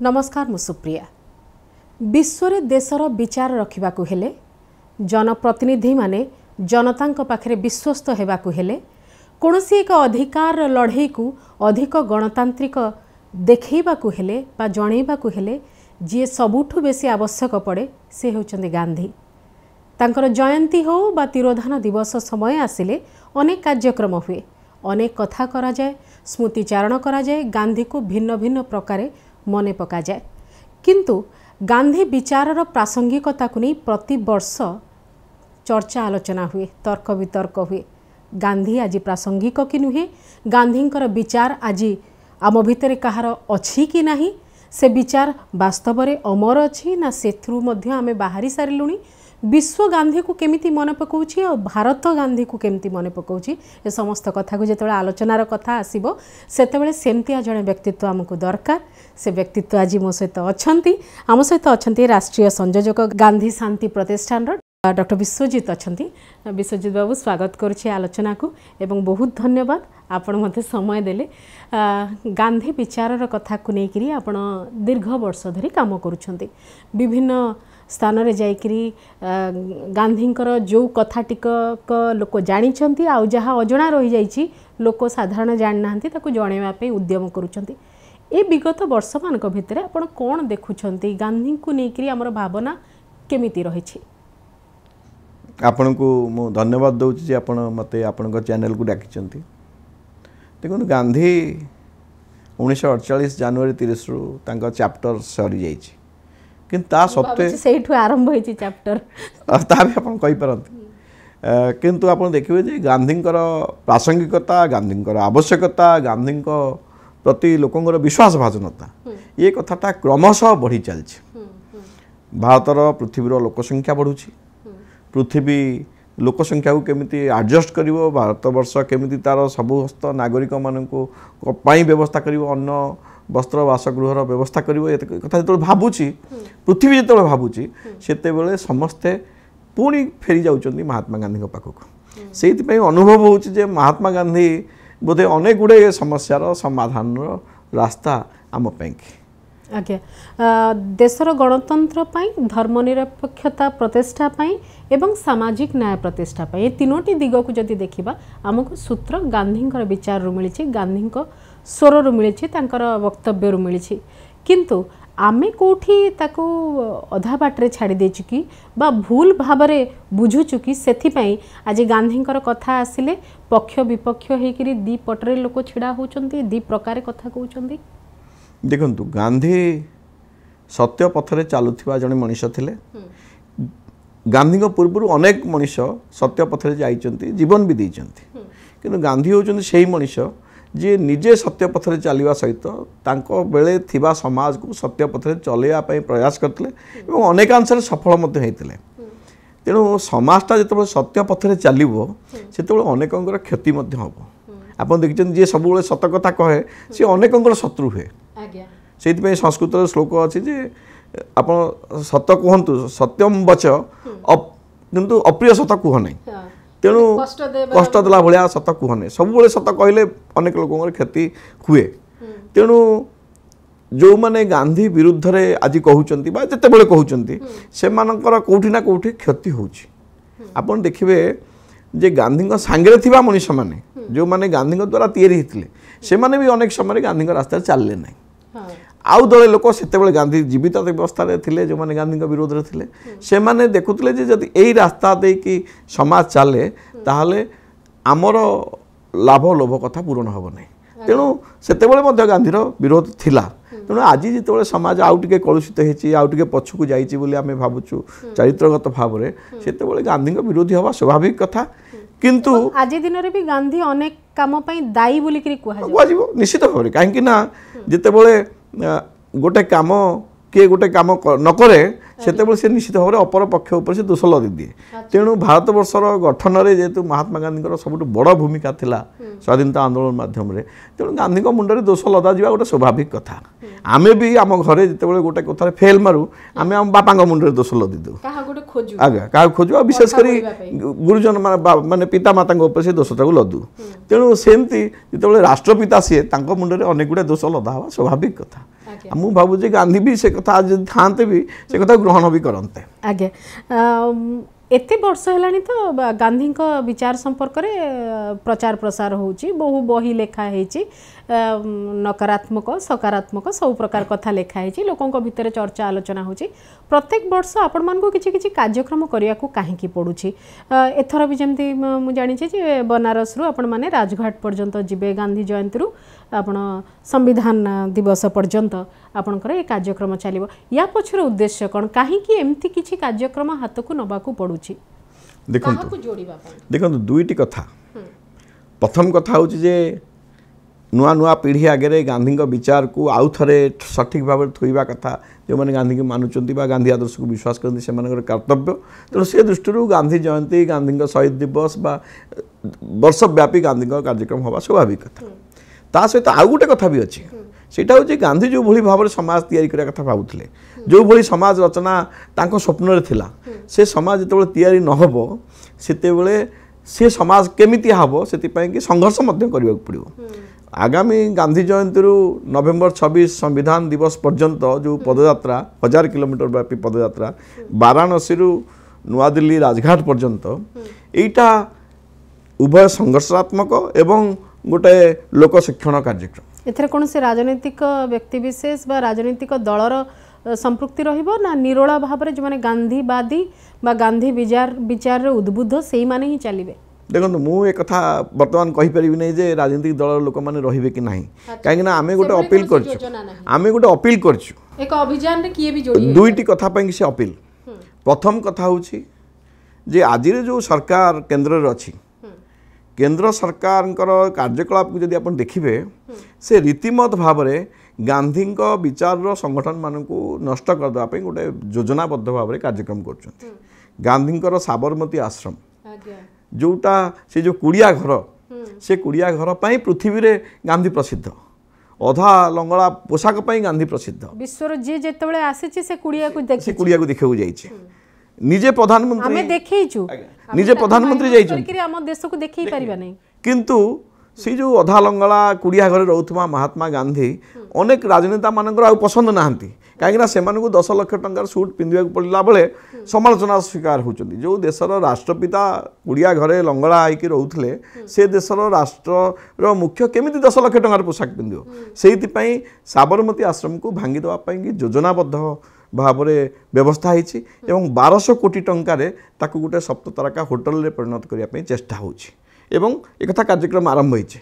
नमस्कार मु सुप्रिया। विश्व देशर विचार रखा हेले जनप्रतिनिधि माने जनतांक पाखरे विश्वस्त हेबाकु हेले कोनोसी एक अधिकार लड़ाई को अधिक गणतांत्रिक देखैबाकु हेले बा जणैबाकु हेले जी सबुठु बेसी आवश्यक पड़े से होचंदी गांधी। तांकर जयंती हो बा तिरोधान दिवस समय आसिले अनेक कार्यक्रम हुए, अनेक कथा करा जाए, स्मृतिचारण करा जाए, गांधी को भिन्न भिन्न प्रकारे मने पका जाए। किंतु गांधी विचारर प्रासंगिकता को नहीं प्रति वर्ष चर्चा आलोचना हुए, तर्क वितर्क हुए। गांधी आज प्रासंगिक कि नुहे, गांधींकर विचार आज आम भितर कहार अछि कि नाही, से विचार वास्तव में अमर अछि ना सेथरु मध्य आमे बाहरी सारिलुणी। विश्व गांधी को केमिति मन पकाउछि और भारत गांधी को केमिति मन पकाउछि, ए समस्त कथा को जेतेबेले आलोचनार कथा आसीबो सेतेबेले सेमतिया जणे व्यक्तित्व आमको दरकार। से व्यक्तित्व आज मो सहित अछंती, आम सहित अछंती राष्ट्रीय संयोजक गांधी शांति प्रतिष्ठान डॉक्टर विश्वजित अछंती। विश्वजित बाबू स्वागत करुछि आलोचना को एवं बहुत धन्यवाद आपण मते समय देले। गांधी विचारर कथा को लेकरी आपण दीर्घ वर्ष धरी काम करुछंती, विभिन्न स्थान रे जाइकरी गांधींकर जो कथा टिक लोक जानिछंती आउ जहाँ अजणा रही जाइछि लोक साधारण जानि नाहंती ताको जणेवा पे उद्यम करुछंती। ए विगत वर्ष मानक भितर आपण कोन देखुछंती गांधी को लेकरी हमर भावना केमिति रहिछि? आपण को मो धन्यवाद दउछि जे आपण मते आपण चैनल को डाकिछंती। देखो गांधी 1948 जनवरी 30 रु तांका चैप्टर सरी जाइछि, किंतु ता सत्ते सेठु आरंभ होइछि चैप्टर ता भी आपण कहि परंती। किंतु आपण देखिबे जे गांधींकर प्रासंगिकता, गांधींकर आवश्यकता, गांधींक प्रति लोकंकर विश्वास भाजनता ये कथाटा क्रमशः बढ़ी चलछि। भारतर पृथ्वीर लोकसंख्या बढ़ुछि, पृथ्वी लोकसंख्या को केमिति एडजस्ट करिवो, भारतवर्ष केमिति तार समस्त नागरिक माननको पाई व्यवस्था करिवो, अन्न वस्त्र बासगृहर व्यवस्था करिवो, ए कथा जो भाबुछि पृथ्वी जो भाबुछि सेतेबेले समस्ते पुणी फेरी जाउचंदी महात्मा गांधी पाखक। सेति पई अनुभव होउछि जे महात्मा गांधी बोधे अनेक गुड़े समस्यार समाधान रास्ता आम पाई। आज्ञा देशर गणतंत्र पाई, धर्मनिरपेक्षता प्रतिष्ठा पाई एवं सामाजिक न्याय प्रतिष्ठा पाई, तीनोटी दिग को जदि देखिबा आमको सूत्र गांधींकर विचार रु मिलिछि, गांधींक स्वर रु मिलिछि, तांकर वक्तव्य रु मिलिछि। किंतु आमे कोठी ताको अधा बाटरे छाड़ी देछु कि बा भूल भाबरे बुझुछु कि सेथि पई आज गांधींकर कथा आसिले पक्ष विपक्ष हेकिरी दी पटरे लोक छिड़ा होचंती, दी प्रकार कथा कहउचंती। देखंतु गांधी सत्य पथरे चालुथिबा जने मनुष्य थिले। गांधी पूर्व अनेक मनुष्य सत्य पथरे जाइचंती, जीवन भी देइचंती, किंतु गांधी होचंती सेही मनुष्य जे निजे सत्य पथरे चलवा सहित तांको बेले थिबा समाज को सत्य पथरे चलैया पई प्रयास करथिले एवं अनेकांश सफल मध्य हेतिले। तेणु समाजटा जेतेबेले सत्य पथरे चलिबो सेतेबेले अनेकंकर क्षति मध्य हबो। आपण देखिचन जे सब बेले सत कथा कहे से अनेकंकर शत्रु हुए। सेति पई संस्कृत श्लोक अछि जे आपण सत कहंतु सत्यम वच किंतु अप्रिय सत कह नै। तेणु कष्ट देला भलिया सत कह नै, सब बेले सत कहले अनेक लोकंकर क्षति हुए। तेणु जो माने गांधी विरुद्ध रे आज कहउचंती बा जते बेले कहउचंती से मानकर कोठी ना कोठी क्षति होउची। आपण देखिबे जे गांधी सांगे थिबा मनुष्य माने जो माने गांधी द्वारा तैयारी हितले से माने भी अनेक समय गांधी रास्ता चलले नै। आउ दले लोक सेतेबेले गांधी जीवित अवस्था रे थिले, जो माने गांधी विरोध रे थिले, से माने देखुतले जे जदि एई रास्ता दे कि समाज चले ताहले आमर लाभ लोभ कथा पूर्ण हबो नै। तेणु सेतेबेले मध्य गांधीर विरोध थिला। तेणु आज जितेबेले समाज आउ टिके कलुषित हेछि, आउ टिके पछकु जाइछि बोली आमे भाबुछु चरित्रगत भाव रे, सेतेबेले गांधी विरोधी हवा स्वाभाविक कथा। किंतु आज दिन रे भी गांधी अनेक काम पई दायी बोली करी निश्चित भाव कहीं जितेबले गोटे काम किए गोटे काम न करे सेतेबले से निश्चित भाव अपर पक्ष उपर से दोष लदी दिए। तेणु भारत वर्षर गठन में जेहेतु महात्मा गांधी सबुठ बड़ भूमिका थिला स्वाधीनता आंदोलन माध्यम रे, तेणु गांधी मुंडे दोष लदा जा गोटे स्वाभाविक कथा। आमे भी आम घरे जितेबले गोटे कथार फेल मारू आमे आम बापा मुंडे दोष लदी दो, आज्ञा क्या खोजु, विशेषकर गुरुजन माने पिता माता उपर से दोषटा को लदू। तेणु सेमती जितेबले राष्ट्रपिता सी मुंडे अनेक गुड़े दोष लदा हवा स्वाभाविक कथा। ମୁଁ ଭାବୁଛି ଗାନ୍ଧୀ ବି ସେ କଥା ଯଦି ଥାନ୍ତେ ବି ସେ କଥା ଗ୍ରହଣ ବି କରନ୍ତେ। ଆଜ୍ଞା एते वर्ष है तो गांधी विचार संपर्क रे प्रचार प्रसार होची बहु बही लेखा है नकारात्मक सकारात्मक सब प्रकार कथा लेखा है लोकों भितर चर्चा आलोचना होची प्रत्येक वर्ष आपण मान को किछि किछि कार्यक्रम करिया को काहेकि पड़ुछि एथर भी जमती मु जानि छी जे बनारस रु आपण माने राजघाट पर्यंत जिबे गांधी जयंती रु आपण संविधान दिवस पर्यंत आपणकर ये कार्यक्रम चलिबो या पछर उद्देश्य कोन काहेकि एमती किछि कार्यक्रम हाथ को नबा को पड़ुछि देखो दुईटी कथा प्रथम कथा हूँ जे नुआ नुआ पीढ़ी आगे गांधी विचार को आउ थे सठिक भाव थोड़ा कथा जो मैंने गांधी की मानुंट गांधी आदर्श को विश्वास करते से कर्तव्य तेणु से दृष्टि गांधी जयंती गांधी शहीद दिवस बा वर्षव्यापी गांधी कार्यक्रम हवा स्वाभाविक कथा ता सहित आउ गोटे कथा भी अच्छी सेटा हूँ गांधी जो भली भाव समाज तैयारी करने कथा भावुले जो भली समाज रचना तांको स्वप्न रे थिला से समाज जो तैयारी नहब से समाज केमिति हब से कि संघर्ष करने पड़ो आगामी गांधी जयंती नवेम्बर 26 संविधान दिवस पर्यंत जो पदयात्रा 1000 किलोमीटर व्यापी पदयात्रा वाराणसी नुआ दिल्ली राजघाट पर्यंत एटा उभय संघर्षात्मक एवं गोटे लोक शिक्षण कार्यक्रम एथरे कौन से राजनीतिक व्यक्ति विशेष बा राजनीतिक दलर संपृक्ति रहिबो ना निरोला भाव में जो माने गांधीवादी बा गांधी विचार उद्बुद्ध से माने ही चलिबे देखो मु एक कथा वर्तमान कहि परिबि नै जे राजनीतिक दल लोक माने रहिबे कि नाही काहे ना आमे गोटे अपील करछु आमे गोटे अपील करछु एक अभियान रे किए भी जोड़ी दुईटी कथा पई से अपील प्रथम कथा होछि जे आज जो सरकार केंद्र रे अछि केंद्र सरकार कार्यकलाप को जदि आपण देखिबे से रीतिमत भाव में गांधी विचार संगठन मान को नष्ट करदे गोटे योजनाबद्ध भाव में कार्यक्रम कर गांधी साबरमती आश्रम जोटा से जो कुड़िया घर से कुड़िया घर पर पृथ्वी रे गांधी प्रसिद्ध अधा लंगड़ा पोशाक गांधी प्रसिद्ध विश्वर जी जेतेबेले आसीछि से कुड़िया को देखा जाइए निजे प्रधानमंत्री हमें देखैछु निजे प्रधानमंत्री जाइछन हम देश को देखै परिबा नै किंतु से जो अधा लंगड़ा कुड़िया घर रोथुमा महात्मा गांधी अनेक राजनेता मानकर आ पसंद नाहंती कहीं से 10 लाख टंकार सूट पिंधिया पड़ला बेले समालोचना शिकार होचंदी जो देशर राष्ट्रपिता कुड़िया घरे लंगड़ा आईकी रोथले से देशर राष्ट्र मुख्य केमिति 10 लाख टंकार पोशाक पिंधियो सेइति साबरमती आश्रम को भांगी दवा पई योजनाबद्ध भाव में व्यवस्था होती 1200 कोटी टंकार ताकू गोटे सप्ततारका होटल रे परिणत करने चेष्टा होची एवं एक कार्यक्रम आरंभ होइछे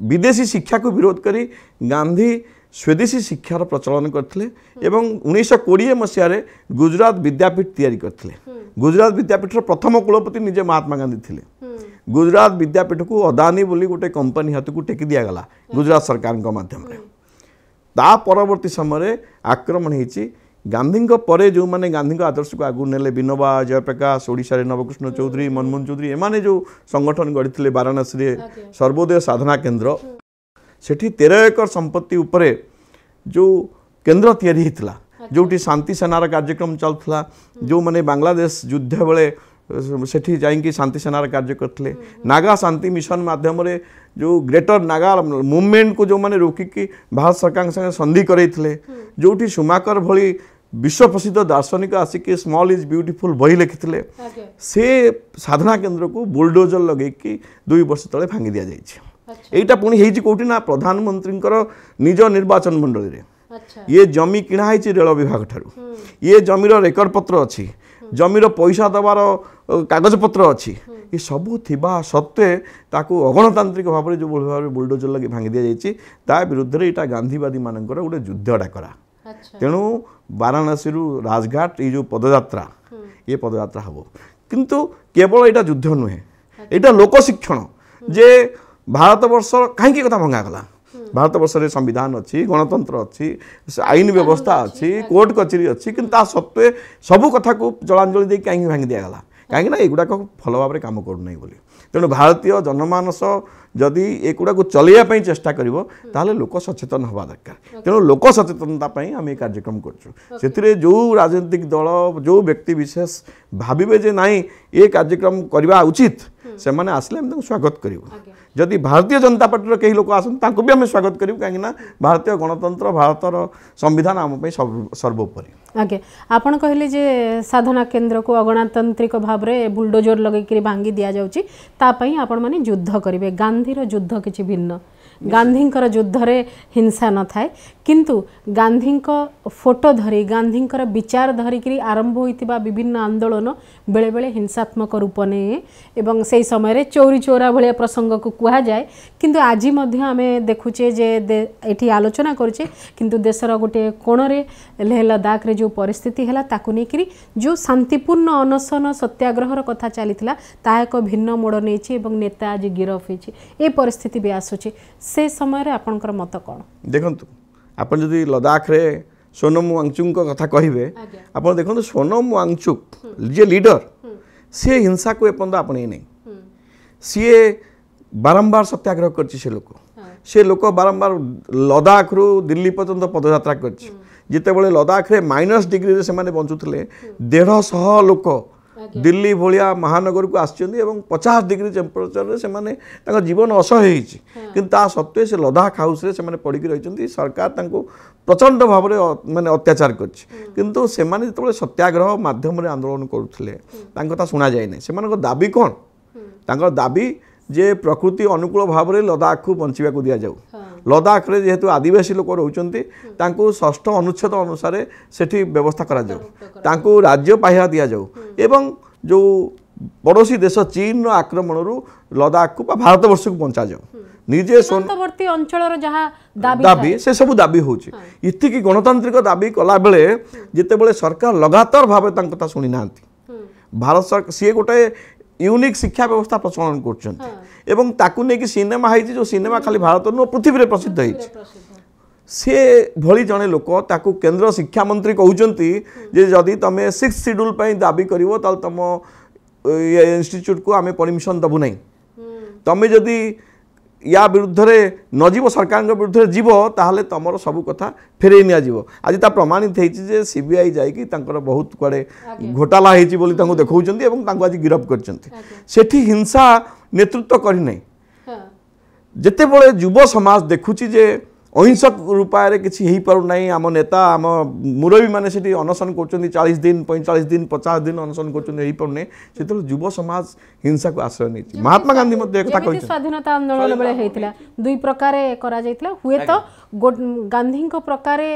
विदेशी शिक्षा को विरोध करी गांधी स्वदेशी शिक्षार प्रचलन करथिले एवं 1920 मसीह गुजरात विद्यापीठ तैयारी करथिले गुजरात विद्यापीठ प्रथम कुलपति निजे महात्मा गांधी थिले गुजरात विद्यापीठ को अदानी बोली गोटे कंपनी हाथ को टेकी दिया गला गुजरात सरकार माध्यम ता परवर्ती समय आक्रमण होती गांधी परे जो माने गांधी आदर्श को आगु नेले विनोबा जयप्रकाश ओडिशा रे नवकृष्ण चौधरी मनमोहन चौधरी एमाने जो संगठन गढ़ी वाराणसी रे सर्वोदय साधना केंद्र सेठी 13 एकर संपत्ति उपरे जो केंद्र तैयारी होता जोटी शांति सेनार कार्यक्रम चलता जो माने बांग्लादेश युद्ध बेले सेठी जाइंकी शांति सेनार कार्य करते नागा शांति मिशन माध्यम रे जो ग्रेटर नागा मूवमेंट को जो माने रोकिकी भारत सरकार संगे संधि करैथिले जोटी सुमाकर भली विश्व प्रसिद्ध दार्शनिक आसिकी स्मॉल इज ब्यूटीफुल बही लिखिथिले से साधना केंद्र को बुलडोजर लगेकी 2 वर्ष तले भांगी दिया जाइछे एटा पुणी हेइछि कोठी ना प्रधानमंत्री निज निर्वाचन मंडली रे ये जमी किणा है रेल विभाग ठारू ये जमीर रेकर्ड पत्र अच्छी जमीर पैसा दबार कागज पत्र अच्छी ये सबू थिबा सत्वे ताकू अगणतांत्रिक भाव में जो भाव बुलडोजर लगे भांगी दि जाइए ता विरुद्ध में यहाँ गांधीवादी मानकर गोटे युद्ध डाकरा तेणु वाराणसी राजघाट ये जो पदयात्रा ये पदयात्रा हम किंतु केवल यहाँ युद्ध नुहे यहाँ लोक शिक्षण जे भारत वर्ष कहीं कथा भंगागला भारत वर्ष रे संविधान अच्छी गणतंत्र अच्छी आईन व्यवस्था अच्छी कोर्ट कचेरी अच्छी कि सत्वे सबू कथा को जलांजलि दे कहीं भांगी दिगला कहीं एगुड़ाक भल भाव में कम करूना बोली तेणु भारतीय जनमानस जदि एगुड़ा को चलैया चेष्टा कर लोक सचेतन हवा दरकार तेणु लोक सचेतनता आम ये कार्यक्रम कर जो राजनीतिक दल जो व्यक्ति विशेष भावे जे नाई ये कार्यक्रम करवा उचित से मैंने आसले स्वागत करूँ जदि भारतीय जनता पार्टी कई लोक आसन तांको भी आम स्वागत करूँ कहीं भारतीय गणतंत्र भारतर संविधान आम सर्वोपरि। आगे आपण कहले जे साधना केन्द्र को अगणतांत्रिक भाव में बुलडोजर लगे भांगी दि जाउची तापई आपण माने युद्ध करेंगे। गांधीर युद्ध किछि भिन्न गांधींकर युद्ध रे हिंसा न थाए किंतु गांधींक फोटो धरी गांधींकर विचार धरिकी आरंभ होइतिबा विभिन्न आंदोलन बेले बेले हिंसात्मक रूप ने एवं से समय रे चौरी चौरा भलिया प्रसंग को कहा जाए किंतु आज मध्य आमे देखुचे जे एठी आलोचना करूचे किंतु देशर गोटे कोण रे लेह लद्दाख रे जो परिस्थिति हैला ताकु नेकरी जो शांतिपूर्ण अनशन सत्याग्रहर कथा चलीथिला ता एक भिन्न मोड़ नेछि एवं नेता आज गिरफ होइछि ए परिस्थिति भी आसुछि से समय रे आपनकर मत कोन देखंतु आपण जदि लद्दाख रे सोनम वांगचुक कथा कहिबे आपण देखंतु सोनम वांगचुक जे लीडर से हिंसा को एपंद आपणे नै सी बारंबार सत्याग्रह करछि से लोक बारंबार लद्दाख रु दिल्ली पर्यंत पदयात्रा करछि जिते बळे लद्दाख रे माइनस डिग्री रे से माने बंचुथले 150 लोक दिल्ली भलिया महानगर को आसचंदी एवं 50 डिग्री टेम्परेचर रे से माने ताका जीवन असह्य होइछि किंतु ता सत्वे से लद्दाख हाउस रे से माने पड़ी रहिचंदी सरकार तांको प्रचंड भाव में माने अत्याचार करछि किंतु से माने जतबळे सत्याग्रह माध्यम रे आंदोलन करूथले तांको ता सुना जाय नै सेमानको दाबी कोन तांको दाबी जे प्रकृति अनुकूल भाव में लद्दाख को बंचिबा को दिया जाऊ लद्दाख रे जेहेतु आदिवासी लोक रहउचंती तांको 6ठ अनुच्छेद अनुसार सेठी व्यवस्था करा जाऊ तांको राज्य पाहिया दिया जाऊ एवं जो पड़ोसी देश चीन आक्रमण रु लद्दाख को भारत वर्ष को बंचा जाऊ निजे सीमांतवर्ती अंचल जहाँ दाबी से सब दाबी होची इति की गणतांत्रिक दाबी कला बेले जिते बेले सरकार लगातार भाव तांको ता सुनी नांती भारत सरकार सी गोटे यूनिक शिक्षा व्यवस्था प्रचलन कर ताकू नहीं कि सिनेमा है जो सिनेमा खाली भारत नुह पृथ्वी में प्रसिद्ध है सी भली जड़े लोक ताकू केंद्र शिक्षा मंत्री कहते जे जदि तुम 6th शेड्यूल दाबी कर तुम इंस्टीट्यूट को आम परमिशन दबू ना तुम जदि या विरुद्ध न जीव सरकार विरुद्ध जीव ताहले तुम सब कथा फेरई नियाजिवो आज ता प्रमाणित है सीबीआई जाइकी बहुत कुआडे घोटाला होती देखौचंती एवं तांको आज गिरफ करचंती सेठी हिंसा नेतृत्व करिनै जेते बळे युव समाज देखुची जे अहिंसक रूपाय किसी हो पार ना आम नेता आम मुरबी मैंने से अनशन कर 40 दिन 45 दिन 50 दिन अनशन कर से युव समाज हिंसा को आश्रय नहीं महात्मा गांधी स्वाधीनता आंदोलन बेले होता दुई प्रकार हुए तो गांधी प्रकार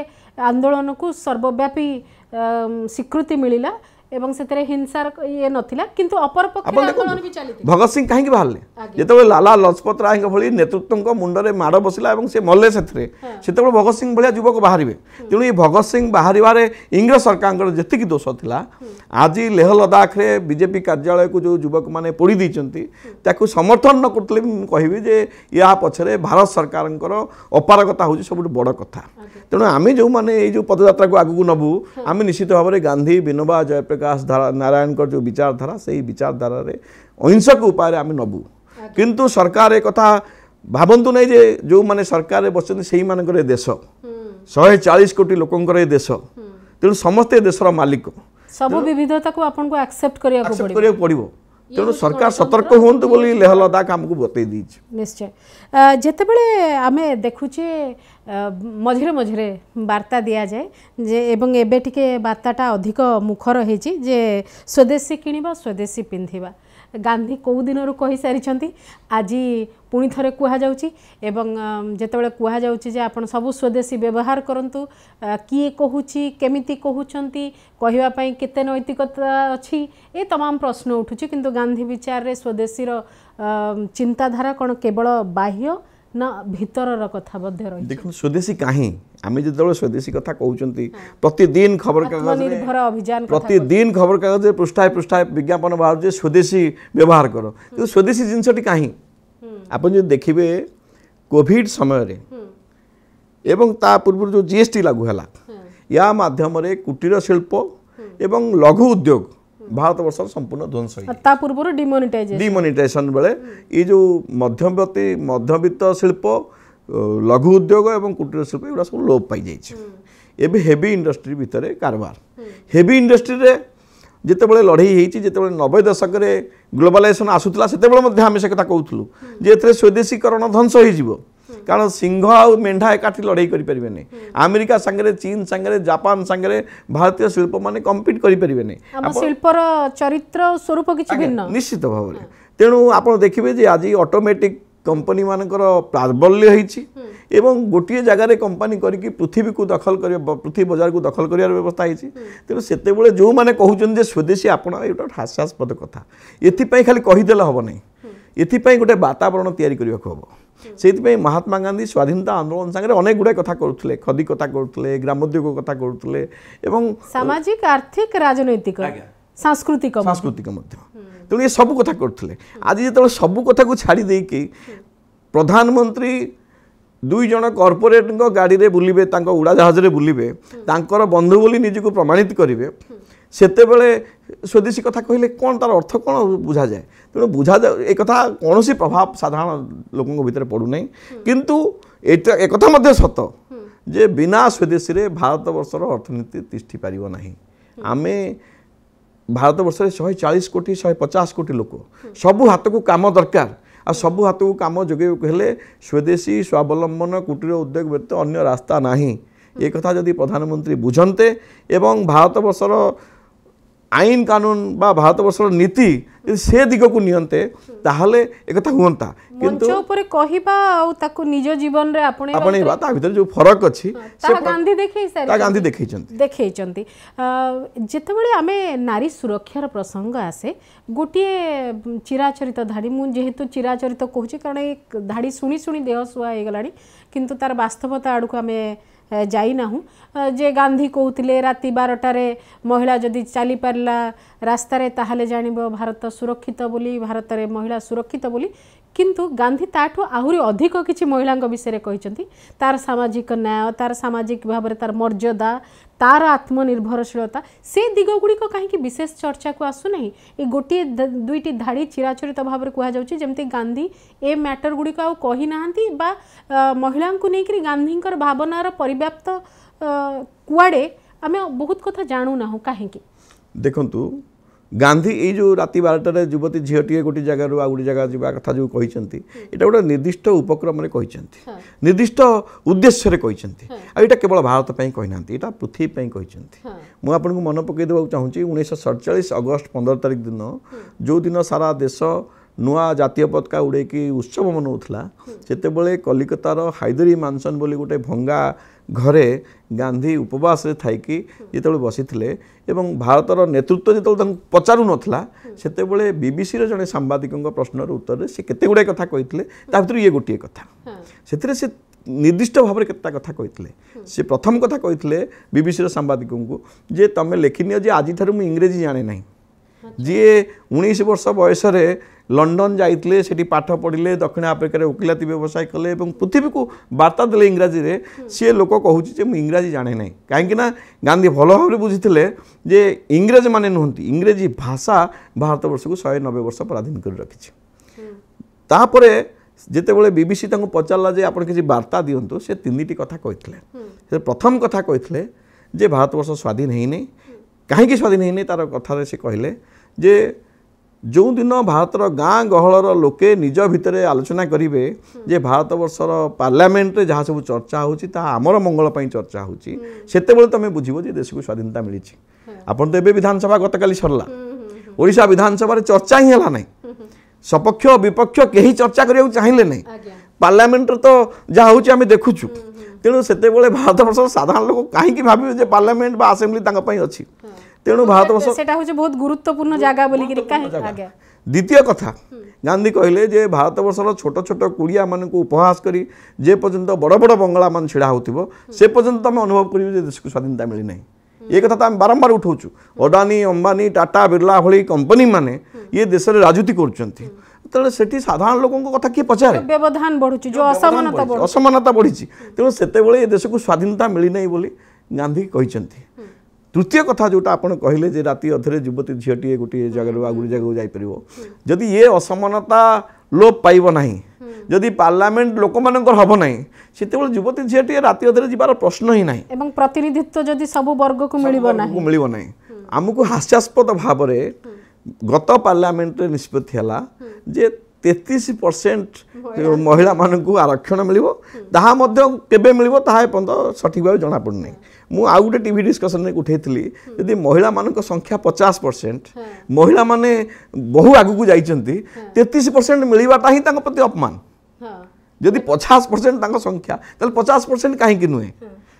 आंदोलन को सर्वव्यापी स्वीकृति मिलला एवं से हिंसार ये नथिला किंतु अपर पक्ष आंदोलन भी चली भगत सिंह कहीं बाहर जिते लाला लजपत राय भली नेतृत्व मुंडे माड़ बसला से मल्ले से भगत सिंह भाया युवक बाहर तेणु ये भगत सिंह बाहर इंग्रेज सरकार जी दोष था आज लेह लद्दाख रे बीजेपी कार्यालय को जो युवक मैंने पोड़ी देती समर्थन न करते कहि जे या पछरे भारत सरकार अपारगता हूँ सब बड़ कथा तेणु आम जो मैंने जो पदयात्रा को आगू नबू आम निश्चित भाव में गांधी विनोबा जयप्रकाश नारायण जो विचारधारा से विचारधारा अहिंसक उपाय आम नबू किंतु सरकार एक कथा भावतु नहीं जे जो माने सरकार बस से देश 140 कोटी लोकंकर देश तेणु समस्ते देशर मालिक सब विविधता को आपन को एक्सेप्ट करिया पड़ो तेणु सरकार सतर्क हूँ बोली लेह लद्दाख आमको बतई दी निश्चय जितेबले आम देखुचे मझिरे मझिरे वार्ता दि जाए जे एवं एबे टिके वार्ताटा अधिक मुखर होइछि जे स्वदेशी किणवा स्वदेशी पिंधिबा गांधी कौ दिन कही सारी आज पुणी थे कहुच्छी एवं जितेबाला कहुच्छी जे आपण सब स्वदेशी व्यवहार करंतु किए कहूची केमिति कहउछंती कहवाई केते नैतिकता अच्छी ये तमाम प्रश्न उठुची किंतु गांधी विचार रे स्वदेशीर चिंताधारा कौन केवल बाह्य ना भीतर कथा रही देखो स्वदेशी कहीं आम जो स्वदेशी कथा कहते प्रतिदिन खबर कागज अभियान प्रतिदिन खबर कागज पृष्ठाए पृष्ठाए विज्ञापन बाहर स्वदेशी व्यवहार कर कि स्वदेशी जिनसटी कहीं आप जो देखिए कोविड समय एवं ता पूर्व जो जीएसटी लागू है या माध्यम कुटीर शिल्प एवं लघु उद्योग भारत वर्ष संपूर्ण ध्वंस पूर्व डिमोनेटाइजेशन बेले ये जो मध्यवित्त शिल्प लघु उद्योग एवं कुटीर शिल्प एगुड़ा सब लोप पाई जाइए हेवी इंडस्ट्री भितर कारबार हेवी इंडस्ट्री रे ଯେତେବେଳେ ଲଢ଼େଇ ହେଇଛି ଯେତେବେଳେ 90 ଦଶକରେ ଗ୍ଲୋବାଲାଇଜେସନ୍ ଆସୁଥିଲା ସେତେବେଳେ ମଧ୍ୟ ଆମେ ସେ କଥା କହୁଥିଲୁ ଯେ ଏଥିରେ ସ୍ୱଦେଶୀକରଣ ଧ୍ୱଂସ ହୋଇଯିବ କାରଣ ସିଂହ ଆଉ ମେଣ୍ଢା ଏକାଠି ଲଢ଼େଇ କରିପାରିବେନି ଆମେରିକା ସାଙ୍ଗରେ ଚୀନ ସାଙ୍ଗରେ ଜାପାନ ସାଙ୍ଗରେ ଭାରତୀୟ ଶିଳ୍ପମାନେ କମ୍ପିଟ୍ କରିପାରିବେନି ଆମ ଶିଳ୍ପର ଚରିତ୍ର ସ୍ୱରୂପ କିଛି ଭିନ୍ନ ନିଶ୍ଚିତ ଭାବରେ ତେଣୁ ଆପଣ ଦେଖିବେ ଯେ ଆଜି ଅଟୋମେଟିକ୍ कंपनी मानकर प्राबल्य होईछि एवं गोटे जगार कंपनी करके पृथ्वी को दखल कर पृथ्वी बाजार को दखल कर व्यवस्था होईछि तेणु सेतेबेले जो माने कहउछन जे स्वदेशी आपण एटा हास्यास्पद कथा एथिपई खाली कहिदेला हबो नै एथिपई गोटे वातावरण तैयारी करिया को हबो सेथिपई महात्मा गांधी स्वाधीनता आंदोलन संगे अनेक गुडा कथा करुथले खदी कथा करुथले ग्रामोद्योग कथा करुथले एवं सामाजिक आर्थिक राजनैतिक सांस्कृतिक मध्य तेणु ये सब कथा करते आज जो सब कथा को छाड़ी देकी प्रधानमंत्री दुई जन कॉर्पोरेट गाड़ी रे बुलिबे तांको उड़ाजहाज रे बुलिबे तांकर बंधु बोली निजको प्रमाणित करिवे सेतेबेले स्वदेशी कथा कहले कौन तार अर्थ कौन बुझा जाए तेणु बुझा जाए एक कथा कौन सी प्रभाव साधारण लोकों भीतर पड़ू नहीं किंतु एक कथा मध्य सत जे बिना स्वदेशी रे भारत वर्षर अर्थनीति तिष्ठि पारिबो नहीं आमे भारत वर्ष 140 कोटी 150 कोटी लोक सबू हाथ को काम दरकार आ सबू हाथ को काम जोगे हेले स्वदेशी स्वावलंबन कुटीर उद्योग व्यतीत अन्य रास्ता नहीं ये कथा जदि प्रधानमंत्री बुझंते एवं भारत वर्षर आईन कानून बा भारत वर्षर नीति से दिग को नियंते ताहले एक कथा हुंता किंतु मंच ऊपर कहिबा आ ताको निज जीवन रे आपणेबा ता भीतर जो फरक अछि से गांधी देखै सारे ता गांधी देखैचंती जेतेबेले आमे नारी सुरक्षार प्रसंग आसे गोटे चिराचरित धाड़ी मु जेहेतु चिराचरित कहूची कारण एक धाड़ी सुनी सुनी देह सुआ हे गलानी किंतु तार वास्तवता आडू को आमे जाई नाहु जे गांधी कहते राति 12टारे महिला जदि चली पारला रास्तार ताहले जानिबो भारत सुरक्षित बोली भारत रे महिला सुरक्षित बोली किंतु गांधी ताठू आहुरी अधिक किछि महिला विषय कहते तार सामाजिक न्याय तार सामाजिक भाव तार मर्यादा तार आत्मनिर्भरशीलता से दिग गुड़िक कहीं विशेष चर्चा को आसुना ये गोटे दुईटी धाड़ी चिराचरित भाव में कहुच्छी जमती गांधी ए मैटर गुड़िक आउ कही ना महिला को लेकर गांधी भावनार परिव्याप्त कुआड़े आम बहुत कथा जानू ना कहीं देखंतु गांधी ये जो राति 12टार युवती झीटी गोटे जगार आ गोटे जगह जा कथा जो कहते ये गोटे निर्दिष्ट उपक्रम निर्दिष्ट उद्देश्य यहाँ केवल भारत कहना यहाँ पृथ्वी मुझे आपको मन पकई देवा चाहूँगी 1947 अगस्त 15 तारिख दिन जो दिन सारा देश नुआ जातीय पताका उड़ेकी उत्सव मनाऊला से कलिकतार हाइदरी मानसन बोली गोटे भंगा घरे गांधी उपवास रे थाइकी जिते बसी एवं भारतर नेतृत्व जो पचारू नाला से बीबीसी रे जड़े सांबादिक प्रश्नर उत्तर से केते गुड़ाए कथा कहते भर ये गोटे कथा से निर्दिष्ट भाव में केता कथा कहते से प्रथम कथा कहते बीबीसी सांबादिक को जे तमें लेखिनियो जे आज मु इंग्रेजी जाने ना जी 19 वर्ष बयस लंडन जाइए सेठी पाठ पढ़िले दक्षिण आफ्रिकार वकिलाती व्यवसाय कले पृथ्वी को वार्ता देले इंग्राजी रे सी लोक कहूँ मुझे इंग्राजी जाने ना कहीं गांधी भल भाव में बुझी जे इंग्रेज माने नुहति इंग्रेजी भाषा भारत वर्ष को 190 वर्ष पराधीन कर रखी तापरे जितेबाला बीबीसी पचारा जे आप किसी वार्ता दिंतु से 3टी कथा कहते प्रथम कथा कहते जे भारत वर्ष स्वाधीन है कहीं स्वाधीन है तार कथा से कहले जे जो दिन भारतर गाँ गहलर लोके निज भितर आलोचना करेंगे जे भारत वर्षर पार्लियामेंट जहाँ सब चर्चा होची आमर मंगल पर चर्चा होची सेतेबेले तमें बुझिबो जे देश को स्वाधीनता मिली आपन तो एबे विधानसभा गतकाली सरला ओडिशा विधानसभा चर्चा ही है ना सपक्ष विपक्ष कहीं चर्चा करने चाहिए ना पार्लियामेंट तो जहाँ होची आमे देखुछु तेणु सेतेबेले भारत वर्ष साधारण लोक कहीं भावे पार्लियामेंट बा असेंबली अच्छी तेणु भारत वर्ष सेटा होचे बहुत गुरुत्वपूर्ण जगह बोली कि काहे द्वितीय कथा गांधी कहले जे भारत वर्षर छोट छोट कुड़िया मान को उपहास करी जे पर्यंत बड़ बड़ बंगला मान छिड़ा होतिबो से पर्यंत आम अनुभव करियो जे देश को स्वाधीनता मिली नहीं ये कथा तो आम बारंबार उठाऊँ अडानी अंबानी टाटा बिरला भली कंपनी माने ये देश में राजनीति करुँच तेणु से साधारण लोकों कथा किए पचारे व्यवधान बढ़ुची जो असमानता बढ़ी तेणु से देश को स्वाधीनता मिली नहीं बोली गांधी कहते तृतीय कथा जोटा आप कहले जे राति अधरे युवती झीटी गोटे जगह आ गोटे जगह जापर जदि ये असमानता लोप पाइब नहीं जदि पार्लियामेंट लोक मानकर हम ना से युवती झीटी राति अधरे जीवार प्रश्न ही ना प्रतिनिधित्व जदि सब वर्ग को मिलिबो नाही आमको हास्यास्पद भाव में गत पार्लियामेंट रे निष्पत्ति है जे 33% महिला मानक आरक्षण मिल सठिक भाव जना पड़ना मु आउ गोटे टीवी डिस्कसन में उठे यदि महिला मानक संख्या 50% महिला माने बहु आगु को जाइछंती 33% मिलवाटा ही तांको प्रति अपमान यदि 50% संख्या तल 50% कहीं नुहे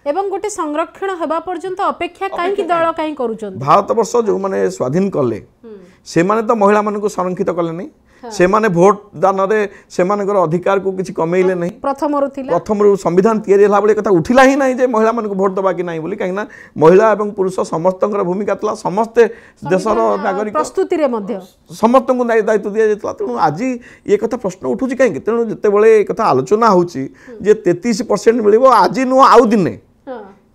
एवं गोटे संरक्षण हेबा पर्यंत अपेक्षा कहीं दल कहीं करूछन भारत वर्ष जो माने स्वाधीन कले से माने तो महिला मानक संरक्षित कले नहीं से माने भोट दान रे से मानकर अधिकार को किछि कमेइले नहीं प्रथम संविधान तैयारी हला बळे कथा उठिला ही नहीं जे महिला मानक भोट दबा कि नहीं बोली कहिना महिला एवं पुरुष समस्तकर भूमिका तला समस्त देशर नागरिक प्रस्तुति रे मध्य समस्त को दायित्व दिया जेतला तेणु आज ये कथा प्रश्न उठुछि कहीं तेणु जते बळे कथा आलोचना होछि जे 33% मिलिबो आज नु आउ दिने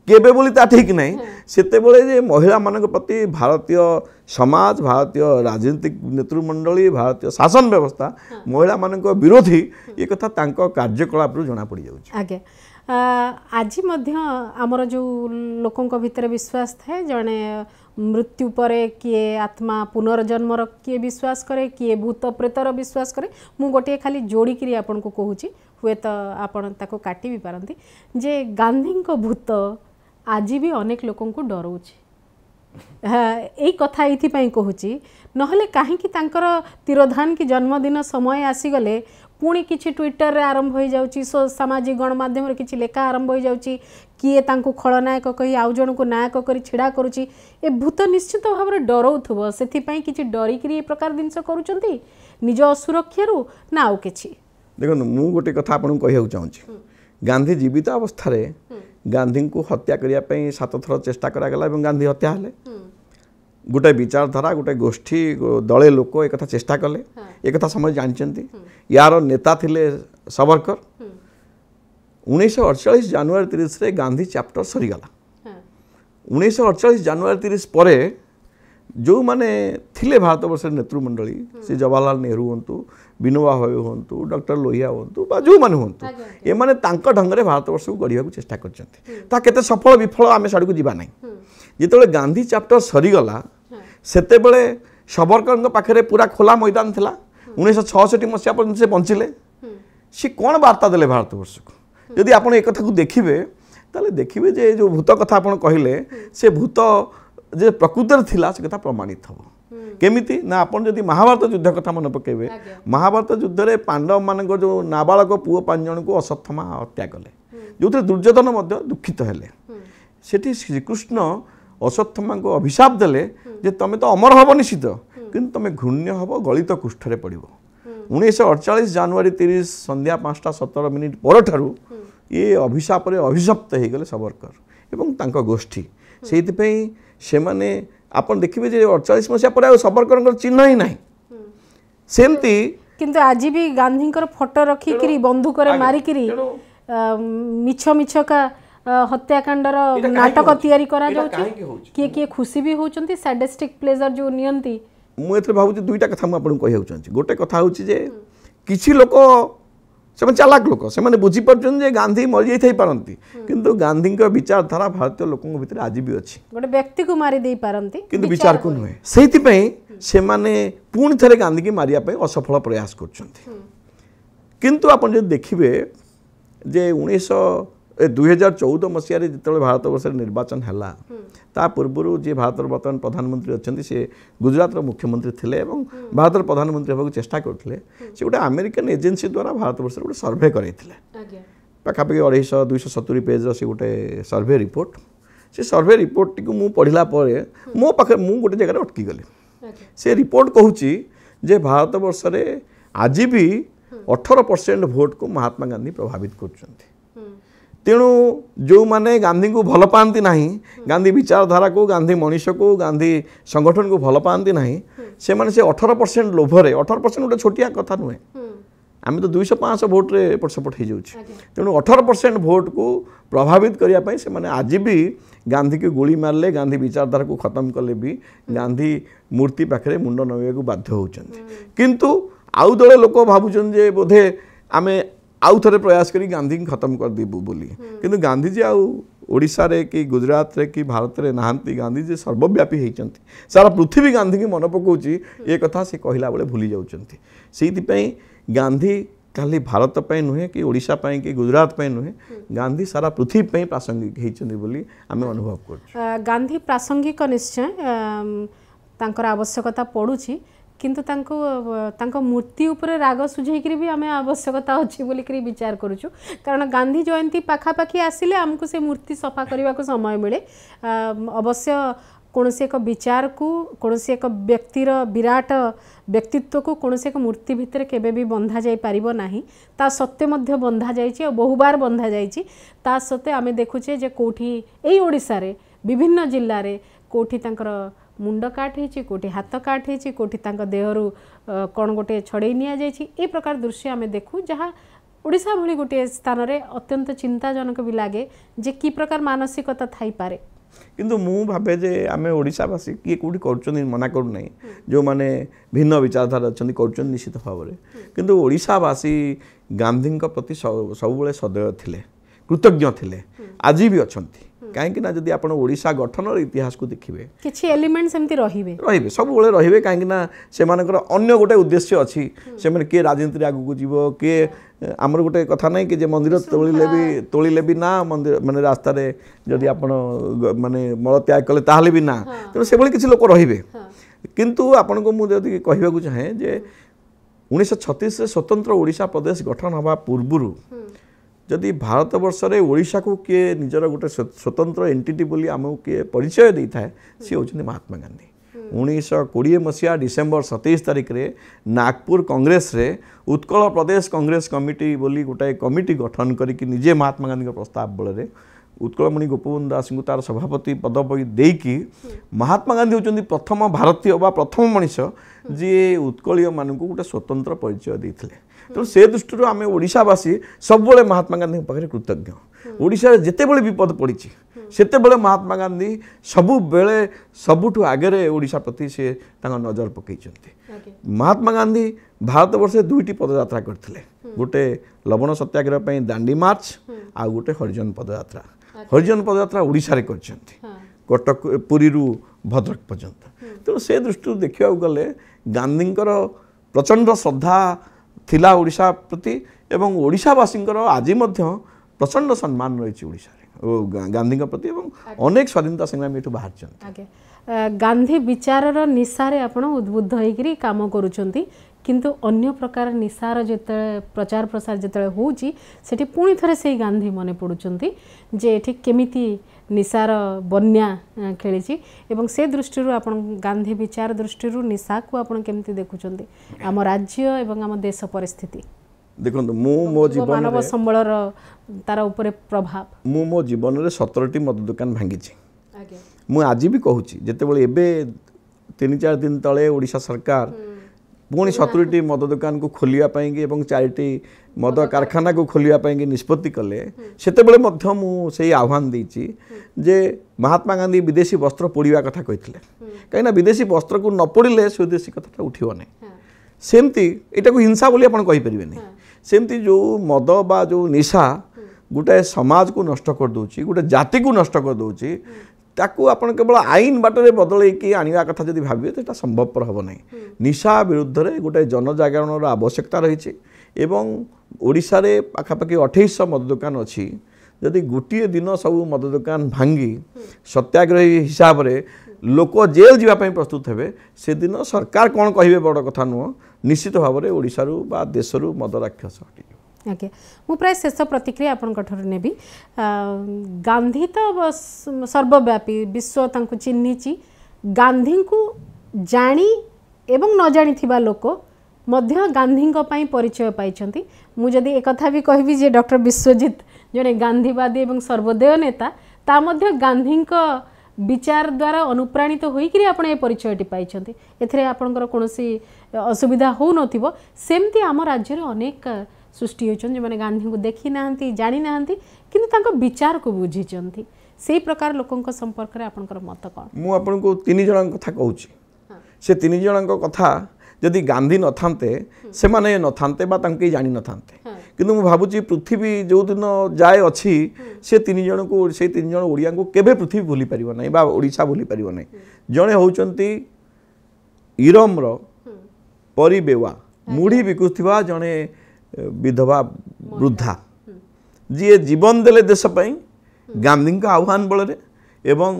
केबे बोली ता ठीक नहीं सेते बळे जे महिला मानक प्रति भारतीय समाज भारतीय राजनीतिक नेतृमंडली भारतीय शासन व्यवस्था महिला मानक विरोधी ये कथा तांको कार्यकलाप रु जना पड़ी जाउछि आगे आज मध्य आमर जो लोकंक भितर विश्वास थाए जने मृत्यु परे किए आत्मा पुनर्जन्मर किए विश्वास करे किए भूत प्रेतर विश्वास करे मु गोटे खाली जोड़ी करी आपन को कहूची हुए तो आपन ताको काटी भी पारंती जे गांधी को भूत आज भी अनेक लोकन को डराउछि यही कथा ये कहूँ नहले कहीं तिरोधान की जन्मदिन समय आसीगले पुणी किछि ट्विटर रे आरंभ हो जाउछि सामाजिक गणमाध्यम रे किछि लेखा आरंभ हो जाउछि किए तांको खलनायक कही आउ जन को नायक करी छिड़ा करुछि ए भूत निश्चित भाव में डराउथबो सेथि पई किछि डरिकरी ए प्रकार जिनस करूछंती निज असुरक्षा रु ना आउ किछि देखो मु गोटे कथा आपन कहिया चाहूछि गांधी जीवित अवस्था रे गांधी को हत्या करने 7 थर चेष्टा करागला गांधी हत्या हेले गोटे विचारधारा गोटे गोष्ठी दले लोक एक चेष्टा कले एक समय जानते यार नेता थिले सावरकर 1948 जानुआरी 30 रे गांधी चैप्टर सरीगला 1948 जानुआरी 30 पर जो माने थिले भारत वर्ष नेतृमंडली से जवाहरलाल नेहरू हूँ विनोबा भावे हूँ डॉक्टर लोहिया हूँ जो मैंने हूँ ये मैंने ढंग से भारत वर्ष को गढ़ा चेष्टा करते सफल विफल आम साड़ी को जीवा ना जिते गांधी चैप्टर सरीगला सेते बळे सावरकर पाखे पूरा खोला मैदान थिला 1966 मसीहा पर्यंत से बंचिले सी कौन वार्ता देले भारत वर्ष को यदि आप एक कथा को देखिए ताले देखिए जे जो भूत कथा आप कहले से भूत जे प्रकृतर थिला से कथा प्रमाणित हम केमिति ना आपन जदि महाभारत युद्ध कथा मन पकेबे महाभारत युद्ध रे पांडव मानक जो नाबालक पुओ 5 जन को अश्वत्थामा हत्या कले जो दुर्योधन मध्य दुखित हेले सेठी श्रीकृष्ण अश्वत्थामा को अभिशाप देले जे तमे तो अमर हब निश्चित किंतु तमे घृण्य हब गलित कुष्ठरे पड़िबो 1948 जानुआरी 30 संध्या 5:17 पर ठारू ये अभिशाप रे अभिशप्त हो गले सावरकर एवं तांको गोष्ठी सेति पई से माने आपन देखिबे जे 48 मसीहा पर सावरकर चिन्ह ही नाही सेमती किंतु आज भी गांधीकर फोटो रखी करी बंदूक रे मारी करी मिछ मिछ का हत्याकांडर नाटक तैयारी करा जाउछि किए खुशी भी होचंती सैडिस्टिक प्लेजर जो नियंती मु एथरे भाबुछि दुईटा कथा मु आपन कहि होचंती गोटे कथा होछि जे किछि लोक से चालाक लोक से माने बुझी परछन जे गांधी मर जाई थाई पारंती किंतु गांधी का विचारधारा भारतीय लोकन भीतर आज भी अछि गोटे व्यक्ति को मारी देई पारंती किंतु विचार को नहे सेति पई से माने पूर्ण थरे गांधी की मारिया पई असफल प्रयास करछंती किंतु आपन जे देखिबे जे 2014 मसीह जो भारत वर्ष निर्वाचन है ता पूर्व जी भारत बर्तमान प्रधानमंत्री अच्छा सी गुजरात मुख्यमंत्री थे भारत प्रधानमंत्री होगा चेष्टा करते से गोटे अमेरिकन एजेंसी द्वारा भारत वर्ष गोटे सर्वे करते पाखापाखि 270 पेज से गोटे सर्वे रिपोर्ट से सर्वे रिपोर्ट टी मु पढ़ला मो पाखे मु गोटे जगह अटकी गली से रिपोर्ट कहूँ जे भारत वर्ष आज भी 18% भोट को महात्मा गांधी प्रभावित कर तेणु जो माने गांधी को भल पाती ना गांधी विचारधारा को गांधी मनीष को गांधी संगठन को भल पाती ना से माने से 18% लोभरे 18% गोटे छोटिया कथा नुहे आम तो 200-500 भोट रे एपट सेपट हो जाऊँ तेणु 18% भोट को प्रभावित करने से माने आज भी गांधी की गोली मारले गांधी विचारधारा को खत्म कले भी गांधी मूर्ति पाखे मुंड नवा को बाध्य होचंती किंतु आउ दले लोक भावुन जे बोधे आमे आउ थे प्रयास करी गांधी खत्म कर देबू बोली किंतु गांधी जी आउ ओडिशा रे कि गुजरात रे कि भारत रे नहांती गांधी जे सर्वव्यापी होती सारा पृथ्वी गांधी की मन पकाउची ये कथा से कहला बेले भूली जाउचंती से गांधी खाली भारत पे नुहे कि ओडिशा पे कि गुजरात पे नुहे गांधी सारा पृथ्वी पे प्रासंगिक होती बोली आम अनुभव कर गांधी प्रासंगिक निश्चय तांकर आवश्यकता पड़ुची किंतु तांको मूर्ति उपरे राग सुझेकरी भी आम आवश्यकता अच्छी बोलिक विचार करुचु कारण गांधी जयंती पाखापाखि आसिले आमको से मूर्ति सफा करने को समय मिले अवश्य कौनसी एक विचार को कौनसी एक व्यक्तिर विराट व्यक्तित्व को कौनसी एक मूर्ति भितर केबे भी बंधा जाई पारिबो नाही ता सत्य मध्य बंधा जाइछि और बहु बार बंधा जाइछि ता सत्य आमे देखुचे जे कोठी एई ओडिसा रे विभिन्न जिल्ला रे कोठी तांकर मुंड काट होती कोटी हाथ काट होती कोटी देहरु कौन गोटे छड़े निया जाइछि ए प्रकार दृश्य आमे देखू जहाँ ओडिशा भली गोटे स्थान रे अत्यंत चिंताजनक भी लगे जे की प्रकार मानसिकता थाई पारे किंतु मु भावे जे आमे ओडिशावासी किए कोठी करछन मना करू नहीं जो माने भिन्न विचारधारा अछन करछन निश्चित भाव रे किंतु ओडिशावासी गांधी प्रति सब बेले सदैव थिले कृतज्ञ थिले आज भी अछंती कहीं ना जदि आपण ओडिशा गठन इतिहास को देखिए किछि एलिमेंट्स एमती रहिबे सब बेले रहिबे कहीं ना से मानकर अन्य गोटे उद्देश्य अछि से माने के राजनीति आगु को जीवो के आमर गोटे कथा नहीं कि जे मंदिर तोलिले भी ना मंदिर माने रास्ता रे जदि आपण माने मल त्याग कले ताहले भी ना तो से भली किछि लोक रहिबे किंतु आपण को मु जदि कहबा को चाहे जे 1936 रे स्वतंत्र ओडिशा प्रदेश गठन हवा पूर्वरु जदि भारत वर्ष रे ओडिशा को किए निजर गोटे स्वतंत्र एंटिटी बोली आमको किए परिचय देता है सी होचंदी महात्मा गांधी 1920 मसीहा डिसेम्बर 27 तारिख रे नागपुर कांग्रेस रे उत्कल प्रदेश कांग्रेस कमिटी बोली गोटे कमिटी गठन करिक निजे महात्मा गांधी का प्रस्ताव बल रे उत्कलमणि गोपबंधु दास को तार सभापति पदवी देकी महात्मा गांधी होचंदी प्रथम भारतीय बा प्रथम मनीष जी उत्कलीय मान को गोटे स्वतंत्र परिचय देते तो से दृष्टि आम ओडिशावासी सब बड़े महात्मा गांधी पाखे कृतज्ञ ओडिशा जिते बड़े विपद पड़ी सेते बड़े महात्मा गांधी सबु बेले सबुठु आगे ओडिशा प्रति से नजर पकई महात्मा गांधी भारत वर्ष दुईटी पदयात्रा करते गोटे लवण सत्याग्रह दांडी मार्च आ गोटे हरिजन पदयात्रा हरिजन पदयात्रा ओडिशा रे करछंती कटक पुरी भद्रक पर्यंत तो से दृष्टि देखा गले गांधी प्रचंड श्रद्धा थिला ओडिशा प्रति एवं ओडिशावासींकर आज प्रचंड सम्मान रही ओडिशा गांधी प्रति एवं अनेक स्वाधीनता संग्रामी एठू बाहर गांधी विचार निशारे आपण उद्बुद्ध होइकरी काम करूचंती किंतु अन्य प्रकार निशार जेते प्रचार प्रसार जेते होउची सेठी पुणी थरे से गांधी मने पडुचंती जे एठी केमिति निशार बन्या खेली एवं से दृष्टि आपण गांधी विचार दृष्टि निशा को आपण केमिति देखुचंती आम राज्य एवं आम देश परिस्थिति देखो मो जीवन मानव संबलर तार ऊपर प्रभाव मो जीवन रे 17टी मद दुकान भांगी मु आज भी कहूँ जिते बड़े 3-4 दिन तले ओडिशा सरकार पुणी 17टी मद दुकान को खोलियापाई एवं 4टी मद कारखाना को खोलियापाई निष्पत्ति कले सेते से आह्वान देची जे महात्मा गांधी विदेशी वस्त्र पोड़ा कथा कहते कहीं विदेशी वस्त्र को न पोड़े स्वदेशी कथा उठो ना सेमती यहाँ को हिंसा बोली आप कहींपारे सेमती जो मद बा जो निशा गोटे समाज को नष्ट कर दूची गोटे जाति को नष्ट कर दूची ताकू आपण केवल आईन बाटरे बदलैकी आनिया कथा जदि भाविए तो संभवपर हम ना निशा विरुद्ध रे गोटे जनजागरण आवश्यकता रही एवं ओडिशा रे पाखापाखि 2800 मद दुकान अच्छी जदि गोटे दिन सब मद दुकान भांगी सत्याग्रही हिसाब से लोक जेल जावाई प्रस्तुत हे से दिन सरकार कौन कहे बड़ कथा नुह निश्चित भाव में ओडिशारू बा देशरू मद राक्षस हटि ओके मु प्राय शेष प्रतिक्रिया आपंकर नेबी गांधी तो सर्वव्यापी विश्व तांको चिन्हिची गांधी को जानी एवं न जानी थिबा लोक मध्य गांधी पई परिचय पाइछंती मु जदि एक कथा भी कहबी जे डॉक्टर विश्वजित जने गांधीवादी एवं सर्वोदय नेता ता मध्य गांधी विचार द्वारा अनुप्राणित होइकरी आपण ए परिचयटी पाइछंती एथरे आपनकर कोनोसी असुविधा हो नथिबो सेमती आम राज्य रे अनेक सृष्टि होचन जे माने गांधी को देखि नाहंती जानि नाहंती किंतु तांको विचार को बुझिचंती सेही प्रकार लोकंक संपर्क रे आपनकर मत कोन मु आपन को तीन जणक कथा कहूची से तीन जणक कथा जदि गांधी न थांते से माने न थांते बा तांके जानि न थांते କିନ୍ତୁ ମୁଁ ଭାବୁଛି ପୃଥିବୀ ଯେଉଁଦିନ ଯାଏ ଅଛି ସେ 3 ଜଣକୁ ସେ 3 ଜଣ ଓଡ଼ିଆଙ୍କୁ କେବେ ପୃଥିବୀ ଭୁଲି ପାରିବ ନାହିଁ ବା ଓଡ଼ିଶା ଭୁଲି ପାରିବ ନାହିଁ। ଜଣେ ହେଉଛନ୍ତି ଇରମର ପରିବେୱା ମୁଢ଼ି ବିକୁଥିବା ଜଣେ ବିଧବା ବୃଦ୍ଧା ଯିଏ ଜୀବନ ଦେଲେ ଦେଶ ପାଇଁ ଗାନ୍ଧୀଙ୍କ ଆହ୍ୱାନ ବଳରେ ଏବଂ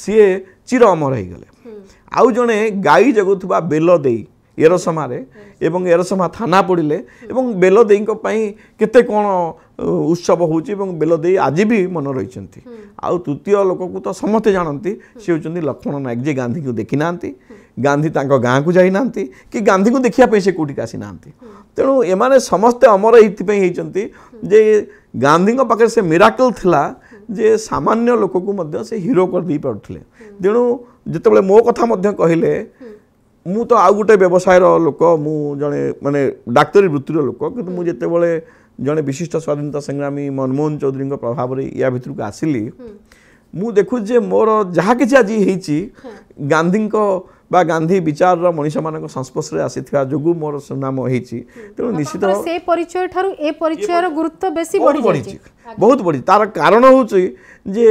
ସିଏ ଚିର ଅମର ହେଇଗଲେ। ଆଉ ଜଣେ ଗାଈ ଜଗୁଥିବା ବେଲ ଦେଇ ଏରସମାରେ ଏବଂ ଏରସମା ଥାନା ପଡ଼ିଲେ ଏବଂ ବେଲ ଦେଇଙ୍କ ପାଇଁ କେତେ କ'ଣ ଉତ୍ସବ ହେଉଛି ଏବଂ ବେଲ ଦେଇ ଆଜି ବି ମନେ ରହିଛନ୍ତି। ଆଉ ତୃତୀୟ ଲୋକକୁ ତ ସମସ୍ତେ ଜାଣନ୍ତି ସେ ହେଉଛନ୍ତି ଲକ୍ଷ୍ମଣ ନାୟକ ଯିଏ ଗାନ୍ଧୀଙ୍କୁ ଦେଖି ନାହାନ୍ତି, ଗାନ୍ଧୀ ତାଙ୍କ ଗାଁକୁ ଯାଇନାହାନ୍ତି କି ଗାନ୍ଧୀଙ୍କୁ ଦେଖିବା ପାଇଁ ସେ କେଉଁଠିକି ଆସିନାହାନ୍ତି। ତେଣୁ ଏମାନେ ସମସ୍ତେ ଅମର ଏଇଥିପାଇଁ ହେଇଛନ୍ତି ଯେ ଗାନ୍ଧୀଙ୍କ ପାଖରେ ସେ ମିରାକଲ୍ ଥିଲା ଯେ ସାମାନ୍ୟ ଲୋକକୁ ମଧ୍ୟ ସେ ହିରୋ କରିଦେଇ ପାରୁଥିଲେ। ତେଣୁ ଯେତେବେଳେ ମୋ କଥା ମଧ୍ୟ କହିଲେ ମୁଁ ତ ଆଉ ଗୋଟେ ବ୍ୟବସାୟର ଲୋକ, ମୁଁ ଜଣେ ମାନେ ଡାକ୍ତରୀ ବୃତ୍ତିର ଲୋକ, କିନ୍ତୁ ମୁଁ ଯେତେବେଳେ ଜଣେ ବିଶିଷ୍ଟ ସ୍ୱାଧୀନତା ସଂଗ୍ରାମୀ ମନମୋହନ ଚୌଧୁରୀଙ୍କ ପ୍ରଭାବରେ ୟା ଭିତରକୁ ଆସିଲି ମୁଁ ଦେଖୁଛି ଯେ ମୋର ଯାହା କିଛି ଆଜି ହେଇଛି ଗାନ୍ଧୀଙ୍କ ବା ଗାନ୍ଧୀ ବିଚାରର ମଣିଷମାନଙ୍କ ସଂସ୍ପର୍ଶରେ ଆସିଥିବା ଯୋଗୁଁ ମୋର ସୁନାମ ହେଇଛି। ତେଣୁ ନିଶ୍ଚିତ ସେ ପରିଚୟ ଠାରୁ ଏ ପରିଚୟର ଗୁରୁତ୍ୱ ବେଶୀ ବଢ଼ିଯାଇଛି, ବହୁତ ବଢ଼ିଛି। ତାର କାରଣ ହେଉଛି ଯେ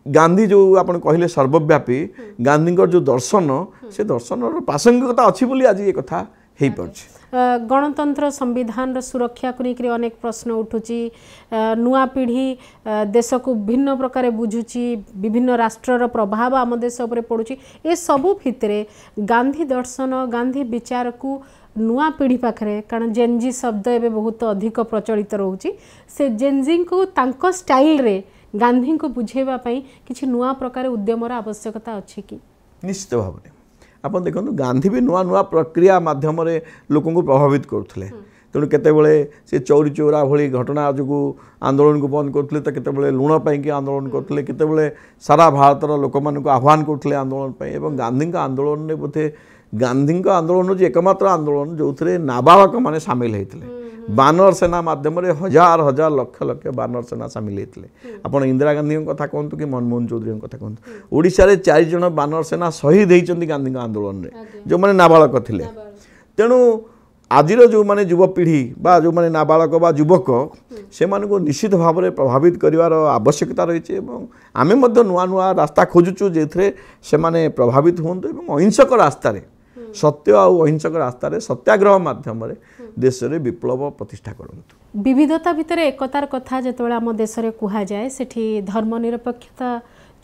ଗାନ୍ଧୀ ଯେଉଁ ଆପଣ କହିଲେ ସର୍ବବ୍ୟାପୀ ଗାନ୍ଧୀଙ୍କର ଯେଉଁ ଦର୍ଶନ ସେ ଦର୍ଶନର ପ୍ରାସଙ୍ଗିକତା ଅଛି ବୋଲି ଆଜି ଏ କଥା ହେଇପାରୁଛି। गणतंत्र संविधान सुरक्षा को लेकर अनेक प्रश्न उठुची, नुआ पीढ़ी देश को भिन्न प्रकार बुझुची, विभिन्न राष्ट्रर प्रभाव आम देश उपर पड़ुची। ए सबु भितर गांधी दर्शन गांधी विचार को नुआ पीढ़ी पाखरे कारण जेनजी शब्द एवं बहुत अधिक प्रचलित रोची, से जेनजी को तांको स्टाइल रे गांधी को बुझेबा पई किछि नुआ प्रकार उद्यमर आवश्यकता अछि कि? निश्चित भाव में आप देखो गांधी भी नुआ नुआ प्रक्रिया माध्यम लोक प्रभावित करुले। तेणु केतेबेले से चौरी चौरा भली घटना जो आंदोलन को बंद करते तो केतेबेले लुण पाई आंदोलन करते, केतेबेले सारा भारतर लोक मानक आह्वान करते आंदोलन पाई। एवं गांधी आंदोलन में बोधे गांधी आंदोलन हूँ एकमात्र आंदोलन जो थे नाबालक मैंने सामिल होते। बानर सेना माध्यम हजार हजार लक्ष लक्ष बानर सेना सामिल होते। आपड़ इंदिरा गांधी कथा कहतु कि मनमोहन चौधरी कथा कहतु, ओडिशा रे 4 जन बानर सेना शहीद होती गांधी आंदोलन में जो मैंने नाबालक थे। तेणु आज जो माने युवपीढ़ी बा जो माने नाबालक बा युवक से निश्चित भाव में प्रभावित कर आवश्यकता रही। आमे नुआ नुआ रास्ता खोजुचु जे से माने प्रभावित हूँ अहिंसक रास्तार सत्य और अहिंसक रास्तार सत्याग्रह माध्यम देश में विप्लव प्रतिष्ठा करंतु। विविधता भितर एकतार कथा जितेबाला आम देश में कह जाए सेठी धर्मनिरपेक्षता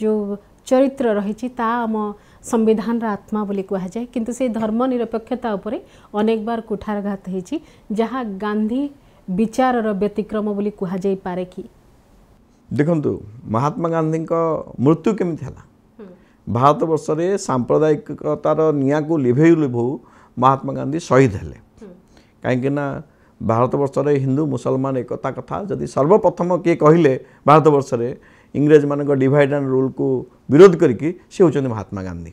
जो चरित्र रही आम संविधान आत्मा बोली कह जाए, किंतु से धर्मनिरपेक्षता उपरे अनेक बार कुठारघात होती जहाँ गांधी विचार व्यतिक्रम बोली कह जाई पारे कि? देखंतु महात्मा गांधी मृत्यु केमिति हला? भारत वर्ष में सांप्रदायिकतार निया को लिभेउ लिभऊ महात्मा गांधी शहीद हेले। कहीं भारत वर्ष में हिंदू मुसलमान एकता कथा जदि सर्वप्रथम किए कहले भारत वर्ष में इंग्रेज मान डिवाइड एंड रूल को विरोध करके सी होचंदी महात्मा गांधी।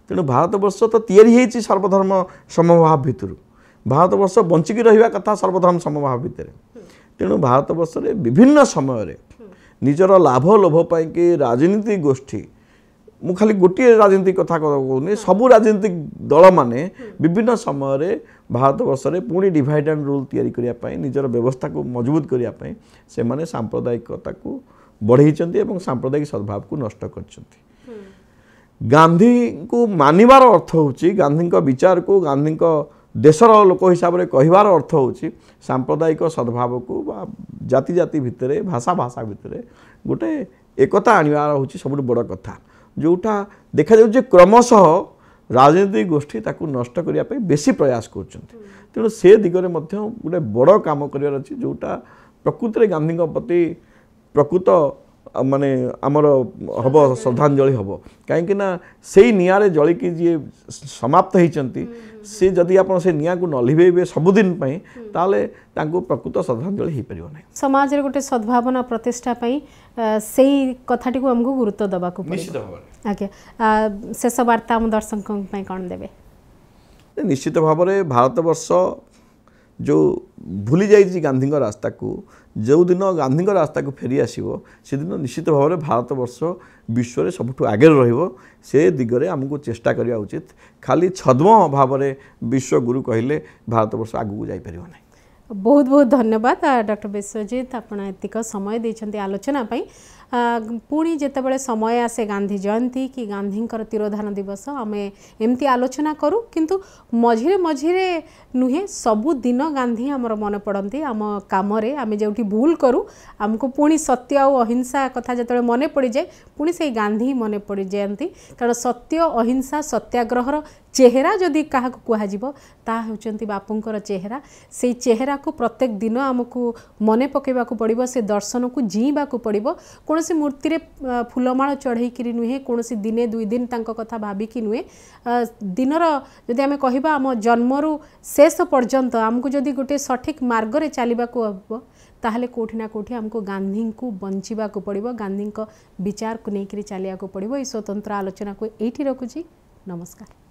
तेणु भारत वर्ष तो तैयारी सर्वधर्म समभाव भितर, भारत वर्ष बंचिकी रहिबा कथा सर्वधर्म समभाव भितर। तेणु भारत वर्ष में विभिन्न समय निजर लाभ लोभ पाई कि राजनीतिक गोष्ठी, मु खाली गोटे राजनीतिक कथा कहूनी, सबू राजनीतिक दल माने विभिन्न समय भारत वर्ष में पुणी डिवाइड एंड रूल तैयारी करने निजर व्यवस्था को मजबूत करने से माने सांप्रदायिकता को बढ़ाई और सांप्रदायिक सद्भाव को नष्ट कर। गांधी को मानिबार अर्थ होची, गांधी विचार को गांधी देशर लोक हिसाब से कहबार अर्थ होची सांप्रदायिक सद्भाव को बा जाति जाति भितर भाषा भाषा भितर गोटे एकता आनिबार होची सबुठ बड़ कथा, जोटा देखा जाउछे क्रमशः राजनीतिक गोष्ठी ताकू नष्ट करने बेसी प्रयास कर। तेणु से दिगरे मध्य गोटे बड़ काम कर अच्छी जोटा प्रकृत में गांधी प्रति प्रकृत माने आमर हम श्रद्धांजलि हम कहीं से निआरे जलिकी जी समाप्त होती सी जदि आप से निया को न लिभेबे सबुदिन ताले तांको प्रकृत श्रद्धांजलि हो पार ना। समाज रे गोटे सद्भावना प्रतिष्ठा पाई से कथाटी को हमको गुरुत्व दबा को निश्चित भाव। आज्ञा शेष वार्ता आम दर्शकों कौन देवे? निश्चित भाव में भारत वर्ष जो भूली जाइए गांधी रास्ता को, जो दिन गांधी रास्ता को फेरी आसो से दिन निश्चित भाव में भारत वर्ष विश्व में सबुठ आगे रहिबो। से दिगरे आमको चेष्टा करवा उचित। खाली छद्म भाव में विश्व गुरु कहले भारत वर्ष आगू जाई परिबो नहीं। बहुत बहुत धन्यवाद डॉक्टर विश्वजीत आपण एतिक समय देइछन्ती आलोचना पई पुणी जेतेबेले समय आसे गांधी जयंती कि गांधींकर तिरोधान दिवस आमे एमती आलोचना करूँ किंतु मझिरे मझिरे नुहे सबु दिन गांधी आमर मन पड़ती आम काम आम जो भूल करूँ आमको पुणी सत्य और अहिंसा कथा जो मन पड़ जाए पुणी से गांधी मन पड़ जाती कारण सत्य अहिंसा सत्याग्रहर चेहरा जदि क्या कहुब ता होचंती बापूंकर चेहरा से चेहरा को प्रत्येक दिन आमको मन पकेबा पड़ो से दर्शन को जीवा पड़ो कौन सी मूर्ति रे फूलमाल चढ़ई नुहे कौन सी दिने दुई दिन तांको कथा भाविकी नुहे दिनर जदि आम कहिबा आम जन्मरू शेष पर्यंत आमको जदि गोटे सठिक मार्ग रे चलवा हम ताहले कोठी ना कोठी हमको गांधी को बंचिबा पड़ो गांधी विचार को लेकर चलिया पड़ो। स्वतंत्र आलोचना को एठी रखुची। नमस्कार।